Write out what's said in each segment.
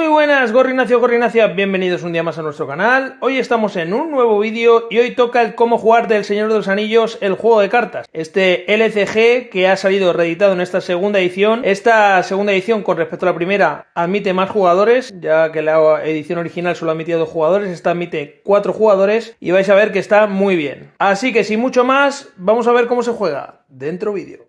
Muy buenas, Gorrinacia, bienvenidos un día más a nuestro canal. Hoy estamos en un nuevo vídeo y hoy toca el cómo jugar del Señor de los Anillos, el juego de cartas. Este LCG que ha salido reeditado en esta segunda edición. Esta segunda edición con respecto a la primera admite más jugadores, ya que la edición original solo admitía 2 jugadores, esta admite 4 jugadores y vais a ver que está muy bien. Así que sin mucho más, vamos a ver cómo se juega dentro vídeo.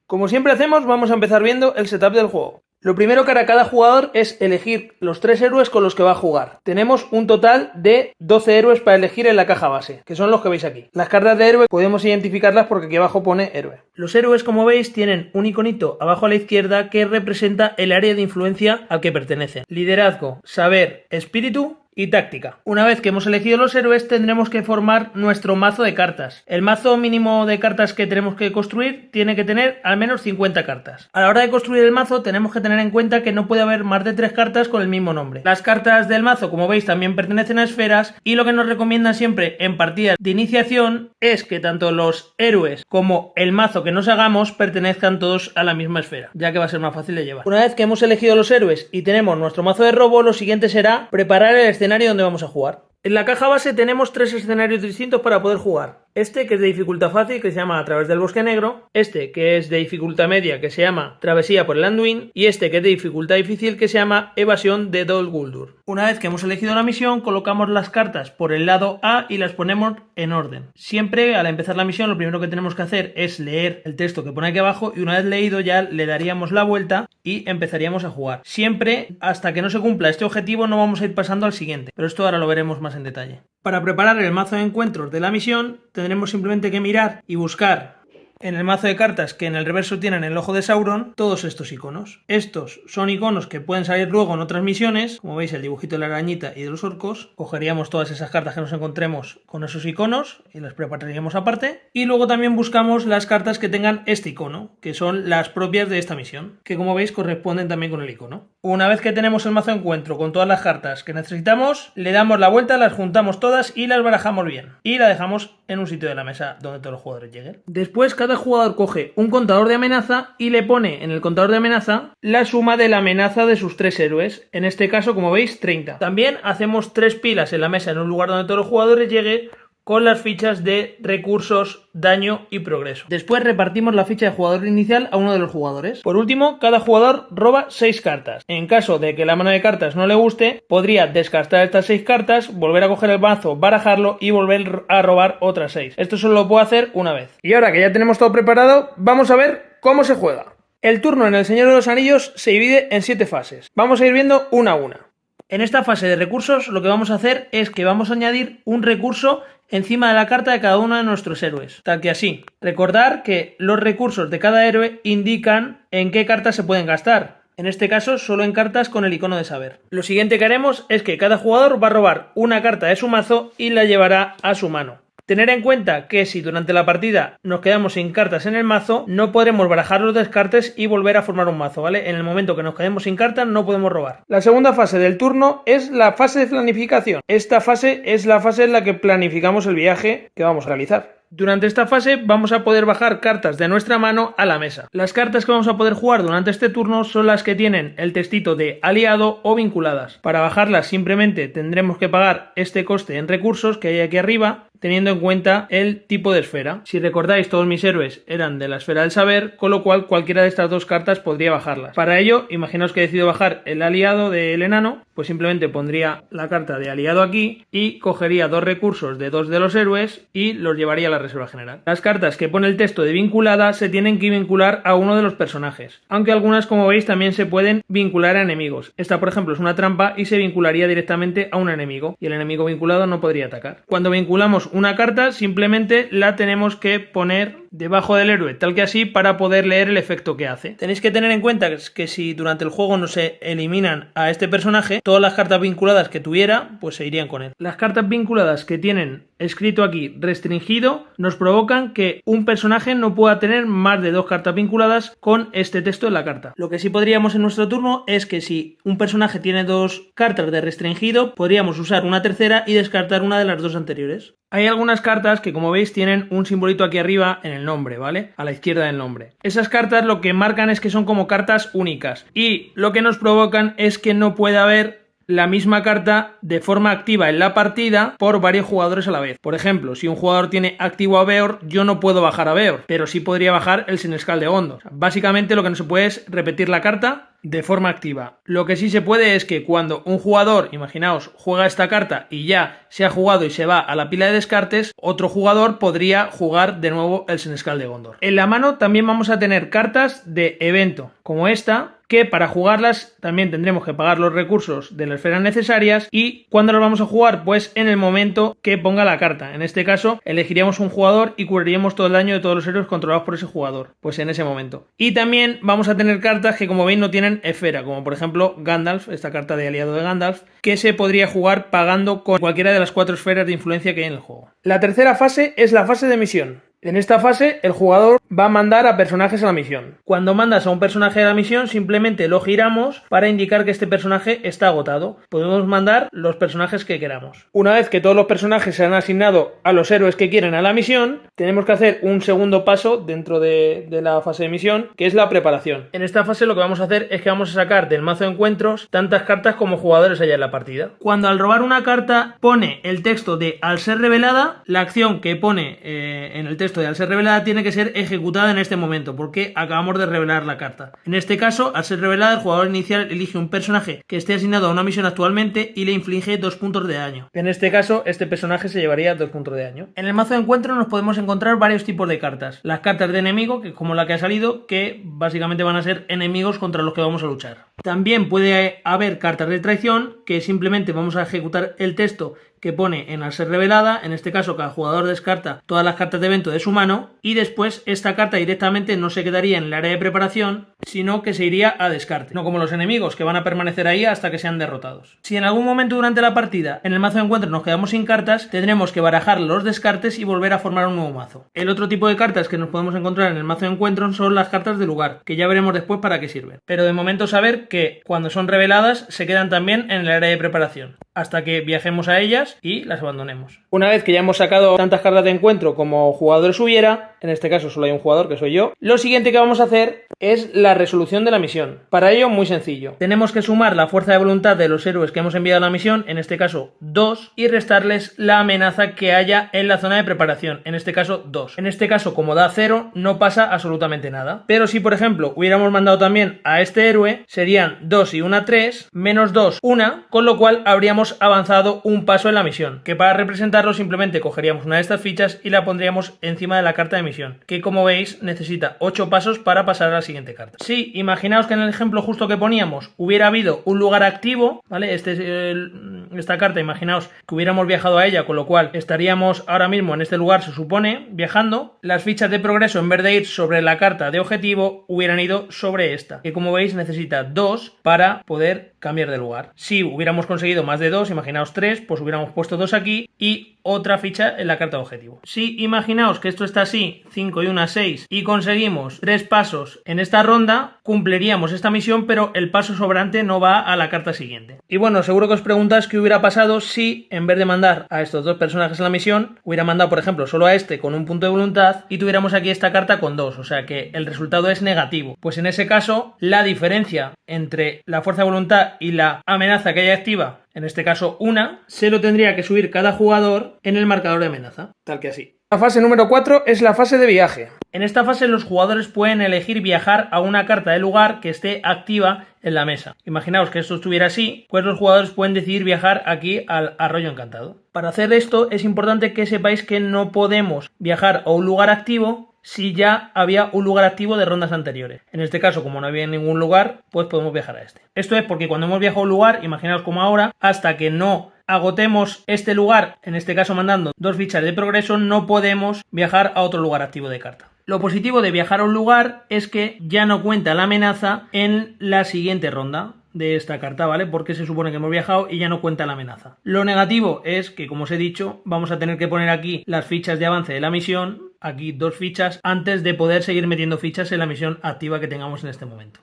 Como siempre hacemos, vamos a empezar viendo el setup del juego. Lo primero que hará cada jugador es elegir los 3 héroes con los que va a jugar. Tenemos un total de 12 héroes para elegir en la caja base, que son los que veis aquí. Las cartas de héroe podemos identificarlas porque aquí abajo pone héroe. Los héroes, como veis, tienen un iconito abajo a la izquierda que representa el área de influencia al que pertenecen. Liderazgo, saber, espíritu y táctica. Una vez que hemos elegido los héroes, tendremos que formar nuestro mazo de cartas. El mazo mínimo de cartas que tenemos que construir tiene que tener al menos 50 cartas. A la hora de construir el mazo tenemos que tener en cuenta que no puede haber más de 3 cartas con el mismo nombre. Las cartas del mazo, como veis, también pertenecen a esferas y lo que nos recomiendan siempre en partidas de iniciación es que tanto los héroes como el mazo que nos hagamos pertenezcan todos a la misma esfera, ya que va a ser más fácil de llevar. Una vez que hemos elegido los héroes y tenemos nuestro mazo de robo, lo siguiente será preparar el escenario donde vamos a jugar. En la caja base tenemos 3 escenarios distintos para poder jugar. Este que es de dificultad fácil, que se llama A través del bosque negro. Este que es de dificultad media, que se llama Travesía por el Anduin. Y este que es de dificultad difícil, que se llama Evasión de Dol Guldur. Una vez que hemos elegido la misión, colocamos las cartas por el lado A y las ponemos en orden. Siempre al empezar la misión lo primero que tenemos que hacer es leer el texto que pone aquí abajo y una vez leído ya le daríamos la vuelta y empezaríamos a jugar. Siempre hasta que no se cumpla este objetivo no vamos a ir pasando al siguiente, pero esto ahora lo veremos más en detalle. Para preparar el mazo de encuentros de la misión tendremos simplemente que mirar y buscar en el mazo de cartas que en el reverso tienen el ojo de Sauron todos estos iconos. Estos son iconos que pueden salir luego en otras misiones, como veis el dibujito de la arañita y de los orcos. Cogeríamos todas esas cartas que nos encontremos con esos iconos y las prepararíamos aparte. Y luego también buscamos las cartas que tengan este icono, que son las propias de esta misión, que como veis corresponden también con el icono. Una vez que tenemos el mazo de encuentro con todas las cartas que necesitamos, le damos la vuelta, las juntamos todas y las barajamos bien. Y la dejamos en un sitio de la mesa donde todos los jugadores lleguen. Después cada jugador coge un contador de amenaza y le pone en el contador de amenaza la suma de la amenaza de sus 3 héroes. En este caso, como veis, 30. También hacemos 3 pilas en la mesa en un lugar donde todos los jugadores lleguen con las fichas de recursos, daño y progreso. Después repartimos la ficha de jugador inicial a uno de los jugadores. Por último, cada jugador roba 6 cartas. En caso de que la mano de cartas no le guste, podría descartar estas 6 cartas, volver a coger el mazo, barajarlo y volver a robar otras 6. Esto solo lo puedo hacer una vez. Y ahora que ya tenemos todo preparado, vamos a ver cómo se juega. El turno en el Señor de los Anillos se divide en 7 fases. Vamos a ir viendo una a una. En esta fase de recursos lo que vamos a hacer es que vamos a añadir un recurso encima de la carta de cada uno de nuestros héroes, tal que así. Recordar que los recursos de cada héroe indican en qué cartas se pueden gastar. En este caso, solo en cartas con el icono de saber. Lo siguiente que haremos es que cada jugador va a robar una carta de su mazo y la llevará a su mano. Tener en cuenta que si durante la partida nos quedamos sin cartas en el mazo, no podremos barajar los descartes y volver a formar un mazo, ¿vale? En el momento que nos quedemos sin cartas no podemos robar. La segunda fase del turno es la fase de planificación. Esta fase es la fase en la que planificamos el viaje que vamos a realizar. Durante esta fase vamos a poder bajar cartas de nuestra mano a la mesa. Las cartas que vamos a poder jugar durante este turno son las que tienen el textito de aliado o vinculadas. Para bajarlas simplemente tendremos que pagar este coste en recursos que hay aquí arriba, teniendo en cuenta el tipo de esfera. Si recordáis, todos mis héroes eran de la esfera del saber, con lo cual cualquiera de estas 2 cartas podría bajarlas. Para ello, imaginaos que decido bajar el aliado del enano, pues simplemente pondría la carta de aliado aquí y cogería 2 recursos de 2 de los héroes y los llevaría a la reserva general. Las cartas que pone el texto de vinculada se tienen que vincular a uno de los personajes, aunque algunas, como veis, también se pueden vincular a enemigos. Esta, por ejemplo, es una trampa y se vincularía directamente a un enemigo y el enemigo vinculado no podría atacar. Cuando vinculamos una carta, simplemente la tenemos que poner debajo del héroe, tal que así, para poder leer el efecto que hace. Tenéis que tener en cuenta que si durante el juego no se eliminan a este personaje, todas las cartas vinculadas que tuviera, pues se irían con él. Las cartas vinculadas que tienen escrito aquí restringido nos provocan que un personaje no pueda tener más de 2 cartas vinculadas con este texto en la carta. Lo que sí podríamos en nuestro turno es que si un personaje tiene 2 cartas de restringido, podríamos usar una tercera y descartar una de las 2 anteriores. Hay algunas cartas que, como veis, tienen un simbolito aquí arriba en el el nombre, ¿vale? A la izquierda del nombre. Esas cartas lo que marcan es que son como cartas únicas y lo que nos provocan es que no puede haber la misma carta de forma activa en la partida por varios jugadores a la vez. Por ejemplo, si un jugador tiene activo a Beor, yo no puedo bajar a Beor, pero sí podría bajar el Senescal de Gondor. O sea, básicamente lo que no se puede es repetir la carta de forma activa. Lo que sí se puede es que cuando un jugador, imaginaos, juega esta carta y ya se ha jugado y se va a la pila de descartes, otro jugador podría jugar de nuevo el Senescal de Gondor. En la mano también vamos a tener cartas de evento, como esta, que para jugarlas también tendremos que pagar los recursos de las esferas necesarias. ¿Y cuándo las vamos a jugar? Pues en el momento que ponga la carta. En este caso elegiríamos un jugador y cubriríamos todo el daño de todos los héroes controlados por ese jugador, pues en ese momento. Y también vamos a tener cartas que, como veis, no tienen esfera, como por ejemplo Gandalf, esta carta de aliado de Gandalf, que se podría jugar pagando con cualquiera de las 4 esferas de influencia que hay en el juego. La tercera fase es la fase de misión. En esta fase el jugador va a mandar a personajes a la misión. Cuando mandas a un personaje a la misión simplemente lo giramos para indicar que este personaje está agotado. Podemos mandar los personajes que queramos. Una vez que todos los personajes se han asignado a los héroes que quieren a la misión, tenemos que hacer un segundo paso dentro de la fase de misión, que es la preparación. En esta fase lo que vamos a hacer es que vamos a sacar del mazo de encuentros tantas cartas como jugadores haya en la partida. Cuando al robar una carta pone el texto de al ser revelada, la acción que pone en el texto de al ser revelada tiene que ser ejecutada en este momento porque acabamos de revelar la carta. En este caso, al ser revelada, el jugador inicial elige un personaje que esté asignado a una misión actualmente y le inflige 2 puntos de daño. En este caso, este personaje se llevaría 2 puntos de daño. En el mazo de encuentro nos podemos encontrar varios tipos de cartas. Las cartas de enemigo, que es como la que ha salido, que básicamente van a ser enemigos contra los que vamos a luchar. También puede haber cartas de traición, que simplemente vamos a ejecutar el texto que pone en al ser revelada. En este caso, cada jugador descarta todas las cartas de evento de su mano y después esta carta directamente no se quedaría en el área de preparación, sino que se iría a descarte, no como los enemigos, que van a permanecer ahí hasta que sean derrotados. Si en algún momento durante la partida en el mazo de encuentro nos quedamos sin cartas, tendremos que barajar los descartes y volver a formar un nuevo mazo. El otro tipo de cartas que nos podemos encontrar en el mazo de encuentro son las cartas de lugar, que ya veremos después para qué sirven. Pero de momento saber que cuando son reveladas se quedan también en el área de preparación, hasta que viajemos a ellas y las abandonemos. Una vez que ya hemos sacado tantas cartas de encuentro como jugadores hubiera, en este caso solo hay un jugador que soy yo, lo siguiente que vamos a hacer es la resolución de la misión. Para ello, muy sencillo. Tenemos que sumar la fuerza de voluntad de los héroes que hemos enviado a la misión, en este caso 2, y restarles la amenaza que haya en la zona de preparación, en este caso 2. En este caso, como da 0, no pasa absolutamente nada. Pero si, por ejemplo, hubiéramos mandado también a este héroe, serían 2 y 1, 3, menos 2, 1, con lo cual habríamos avanzado un paso en la misión, que para representarlo simplemente cogeríamos una de estas fichas y la pondríamos encima de la carta de misión, que como veis necesita 8 pasos para pasar a la siguiente carta. Si imaginaos que en el ejemplo justo que poníamos hubiera habido un lugar activo, ¿vale? Esta carta, imaginaos que hubiéramos viajado a ella, con lo cual estaríamos ahora mismo en este lugar, se supone, viajando. Las fichas de progreso, en vez de ir sobre la carta de objetivo, hubieran ido sobre esta, que como veis necesita 2 para poder cambiar de lugar. Si hubiéramos conseguido más de 2, imaginaos 3, pues hubiéramos puesto 2 aquí y otra ficha en la carta de objetivo. Si imaginaos que esto está así, 5 y 1, 6, y conseguimos 3 pasos en esta ronda, cumpliríamos esta misión, pero el paso sobrante no va a la carta siguiente. Y bueno, seguro que os preguntáis qué hubiera pasado si, en vez de mandar a estos 2 personajes a la misión, hubiera mandado, por ejemplo, solo a este con un punto de voluntad y tuviéramos aquí esta carta con 2, o sea que el resultado es negativo. Pues en ese caso, la diferencia entre la fuerza de voluntad y la amenaza que haya activa, en este caso 1, se lo tendría que subir cada jugador en el marcador de amenaza, tal que así. La fase número 4 es la fase de viaje. En esta fase los jugadores pueden elegir viajar a una carta de lugar que esté activa en la mesa. Imaginaos que esto estuviera así, pues los jugadores pueden decidir viajar aquí al Arroyo Encantado. Para hacer esto es importante que sepáis que no podemos viajar a un lugar activo si ya había un lugar activo de rondas anteriores. En este caso, como no había ningún lugar, pues podemos viajar a este. Esto es porque cuando hemos viajado a un lugar, imaginaos como ahora, hasta que no agotemos este lugar, en este caso mandando 2 fichas de progreso, no podemos viajar a otro lugar activo de carta. Lo positivo de viajar a un lugar es que ya no cuenta la amenaza en la siguiente ronda de esta carta, ¿vale? Porque se supone que hemos viajado y ya no cuenta la amenaza. Lo negativo es que, como os he dicho, vamos a tener que poner aquí las fichas de avance de la misión, aquí 2 fichas, antes de poder seguir metiendo fichas en la misión activa que tengamos en este momento.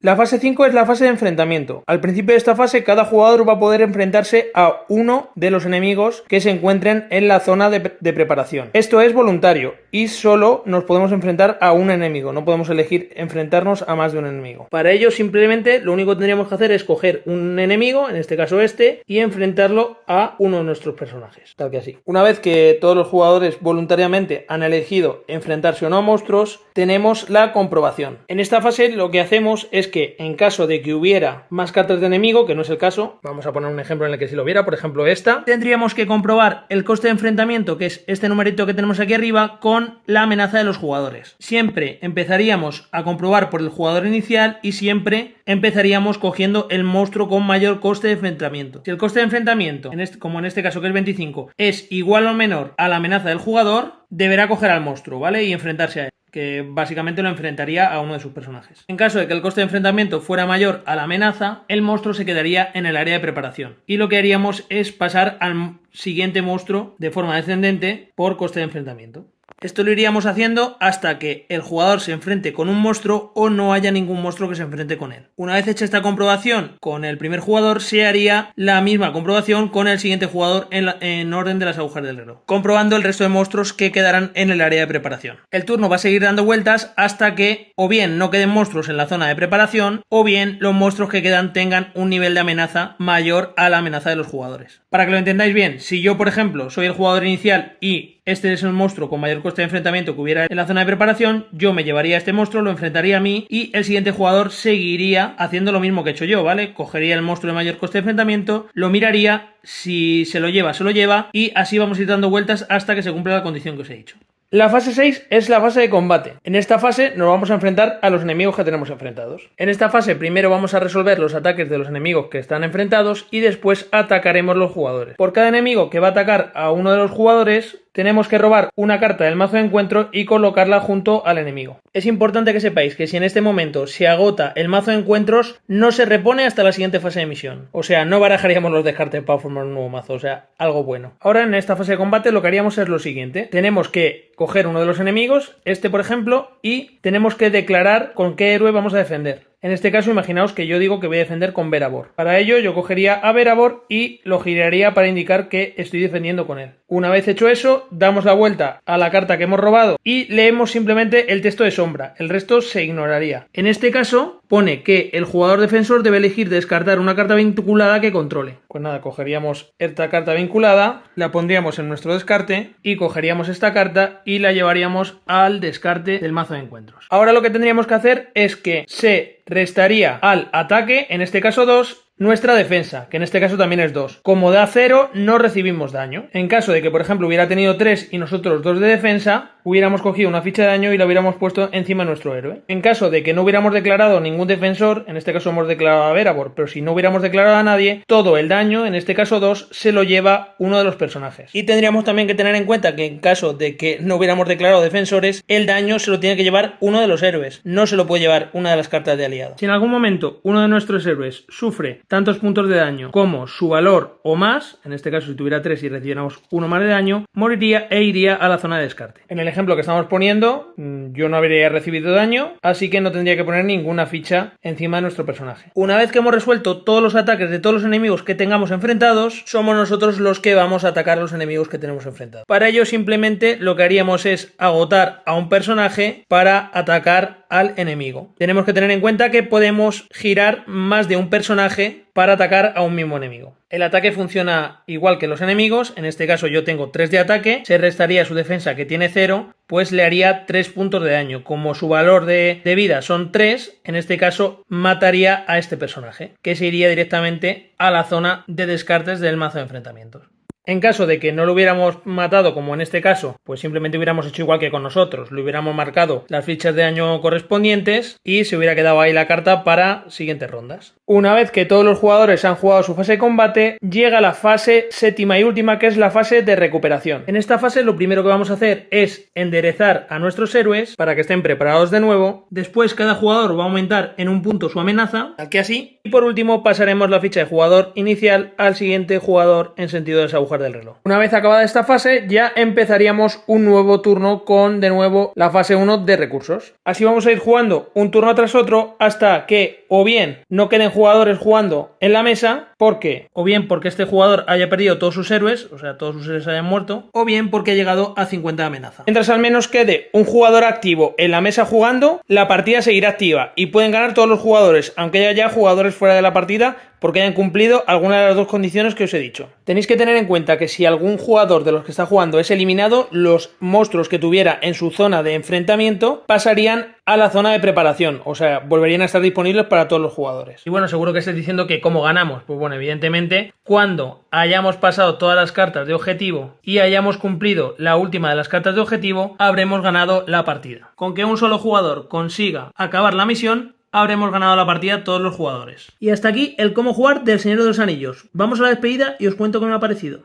La fase 5 es la fase de enfrentamiento. Al principio de esta fase, cada jugador va a poder enfrentarse a uno de los enemigos que se encuentren en la zona de preparación. Esto es voluntario y solo nos podemos enfrentar a un enemigo, no podemos elegir enfrentarnos a más de un enemigo. Para ello, simplemente lo único que tendríamos que hacer es coger un enemigo, en este caso este, y enfrentarlo a uno de nuestros personajes, tal que así. Una vez que todos los jugadores voluntariamente han elegido enfrentarse o no a monstruos, tenemos la comprobación. En esta fase lo que hacemos es que en caso de que hubiera más cartas de enemigo, que no es el caso, vamos a poner un ejemplo en el que si lo hubiera, por ejemplo esta, tendríamos que comprobar el coste de enfrentamiento, que es este numerito que tenemos aquí arriba, con la amenaza de los jugadores. Siempre empezaríamos a comprobar por el jugador inicial y siempre empezaríamos cogiendo el monstruo con mayor coste de enfrentamiento. Si el coste de enfrentamiento, como en este caso que es 25, es igual o menor a la amenaza del jugador, deberá coger al monstruo, ¿vale? Y enfrentarse a él, que básicamente lo enfrentaría a uno de sus personajes. En caso de que el coste de enfrentamiento fuera mayor a la amenaza, el monstruo se quedaría en el área de preparación. Y lo que haríamos es pasar al siguiente monstruo de forma descendente por coste de enfrentamiento. Esto lo iríamos haciendo hasta que el jugador se enfrente con un monstruo o no haya ningún monstruo que se enfrente con él. Una vez hecha esta comprobación con el primer jugador, se haría la misma comprobación con el siguiente jugador en orden de las agujas del reloj, comprobando el resto de monstruos que quedarán en el área de preparación. El turno va a seguir dando vueltas hasta que o bien no queden monstruos en la zona de preparación o bien los monstruos que quedan tengan un nivel de amenaza mayor a la amenaza de los jugadores. Para que lo entendáis bien, si yo por ejemplo soy el jugador inicial y este es el monstruo con mayor coste de enfrentamiento que hubiera en la zona de preparación, yo me llevaría a este monstruo, lo enfrentaría a mí y el siguiente jugador seguiría haciendo lo mismo que he hecho yo, ¿vale? Cogería el monstruo de mayor coste de enfrentamiento, lo miraría, si se lo lleva, se lo lleva y así vamos a ir dando vueltas hasta que se cumpla la condición que os he dicho. La fase 6 es la fase de combate. En esta fase nos vamos a enfrentar a los enemigos que tenemos enfrentados. En esta fase primero vamos a resolver los ataques de los enemigos que están enfrentados y después atacaremos los jugadores. Por cada enemigo que va a atacar a uno de los jugadores, tenemos que robar una carta del mazo de encuentro y colocarla junto al enemigo. Es importante que sepáis que si en este momento se agota el mazo de encuentros, no se repone hasta la siguiente fase de misión. O sea, no barajaríamos los descartes para formar un nuevo mazo, o sea, algo bueno. Ahora en esta fase de combate lo que haríamos es lo siguiente. Tenemos que coger uno de los enemigos, este por ejemplo, y tenemos que declarar con qué héroe vamos a defender. En este caso, imaginaos que yo digo que voy a defender con Verabor. Para ello, yo cogería a Verabor y lo giraría para indicar que estoy defendiendo con él. Una vez hecho eso, damos la vuelta a la carta que hemos robado y leemos simplemente el texto de sombra. El resto se ignoraría. En este caso, pone que el jugador defensor debe elegir descartar una carta vinculada que controle. Pues nada, cogeríamos esta carta vinculada, la pondríamos en nuestro descarte y cogeríamos esta carta y la llevaríamos al descarte del mazo de encuentros. Ahora lo que tendríamos que hacer es que se restaría al ataque, en este caso 2, nuestra defensa, que en este caso también es 2. Como da 0, no recibimos daño. En caso de que, por ejemplo, hubiera tenido 3 y nosotros 2 de defensa, hubiéramos cogido una ficha de daño y la hubiéramos puesto encima de nuestro héroe. En caso de que no hubiéramos declarado ningún defensor, en este caso hemos declarado a Verabor, pero si no hubiéramos declarado a nadie, todo el daño, en este caso 2, se lo lleva uno de los personajes. Y tendríamos también que tener en cuenta que en caso de que no hubiéramos declarado defensores, el daño se lo tiene que llevar uno de los héroes, no se lo puede llevar una de las cartas de aliado. Si en algún momento uno de nuestros héroes sufre tantos puntos de daño como su valor o más, en este caso si tuviera 3 y recibiéramos 1 más de daño, moriría e iría a la zona de descarte. En el ejemplo que estamos poniendo, yo no habría recibido daño, así que no tendría que poner ninguna ficha encima de nuestro personaje. Una vez que hemos resuelto todos los ataques de todos los enemigos que tengamos enfrentados, somos nosotros los que vamos a atacar a los enemigos que tenemos enfrentados. Para ello simplemente lo que haríamos es agotar a un personaje para atacar al enemigo. Tenemos que tener en cuenta que podemos girar más de un personaje para atacar a un mismo enemigo. El ataque funciona igual que los enemigos, en este caso yo tengo 3 de ataque, se restaría su defensa que tiene 0, pues le haría 3 puntos de daño. Como su valor de vida son 3, en este caso mataría a este personaje, que se iría directamente a la zona de descartes del mazo de enfrentamientos. En caso de que no lo hubiéramos matado, como en este caso, pues simplemente hubiéramos hecho igual que con nosotros, le hubiéramos marcado las fichas de daño correspondientes y se hubiera quedado ahí la carta para siguientes rondas. Una vez que todos los jugadores han jugado su fase de combate, llega la fase séptima y última, que es la fase de recuperación. En esta fase lo primero que vamos a hacer es enderezar a nuestros héroes para que estén preparados de nuevo. Después cada jugador va a aumentar en un punto su amenaza, tal que así. Y por último pasaremos la ficha de jugador inicial al siguiente jugador en sentido de esa aguja relojes del reloj. Una vez acabada esta fase, ya empezaríamos un nuevo turno con, de nuevo, la fase 1 de recursos. Así vamos a ir jugando un turno tras otro hasta que o bien no queden jugadores jugando en la mesa, porque este jugador haya perdido todos sus héroes, o sea, todos sus héroes hayan muerto, o bien porque ha llegado a 50 de amenaza. Mientras al menos quede un jugador activo en la mesa jugando, la partida seguirá activa y pueden ganar todos los jugadores, aunque haya ya jugadores fuera de la partida, porque hayan cumplido alguna de las dos condiciones que os he dicho. Tenéis que tener en cuenta que si algún jugador de los que está jugando es eliminado, los monstruos que tuviera en su zona de enfrentamiento pasarían a la zona de preparación, o sea, volverían a estar disponibles para todos los jugadores. Y bueno, seguro que estáis diciendo que ¿cómo ganamos? Pues bueno, evidentemente, cuando hayamos pasado todas las cartas de objetivo y hayamos cumplido la última de las cartas de objetivo, habremos ganado la partida. Con que un solo jugador consiga acabar la misión, habremos ganado la partida todos los jugadores. Y hasta aquí el cómo jugar del Señor de los Anillos. Vamos a la despedida y os cuento qué me ha parecido.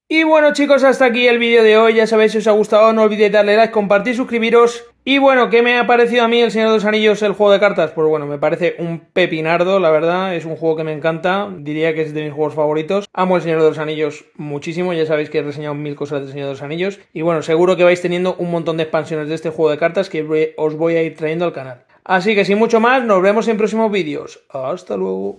Y bueno chicos, hasta aquí el vídeo de hoy. Ya sabéis, si os ha gustado no olvidéis darle like, compartir, suscribiros. Y bueno, ¿qué me ha parecido a mí el Señor de los Anillos, el juego de cartas? Pues bueno, me parece un pepinardo, la verdad. Es un juego que me encanta, diría que es de mis juegos favoritos. Amo el Señor de los Anillos muchísimo, ya sabéis que he reseñado 1000 cosas del Señor de los Anillos. Y bueno, seguro que vais teniendo un montón de expansiones de este juego de cartas que os voy a ir trayendo al canal. Así que sin mucho más, nos vemos en próximos vídeos. Hasta luego.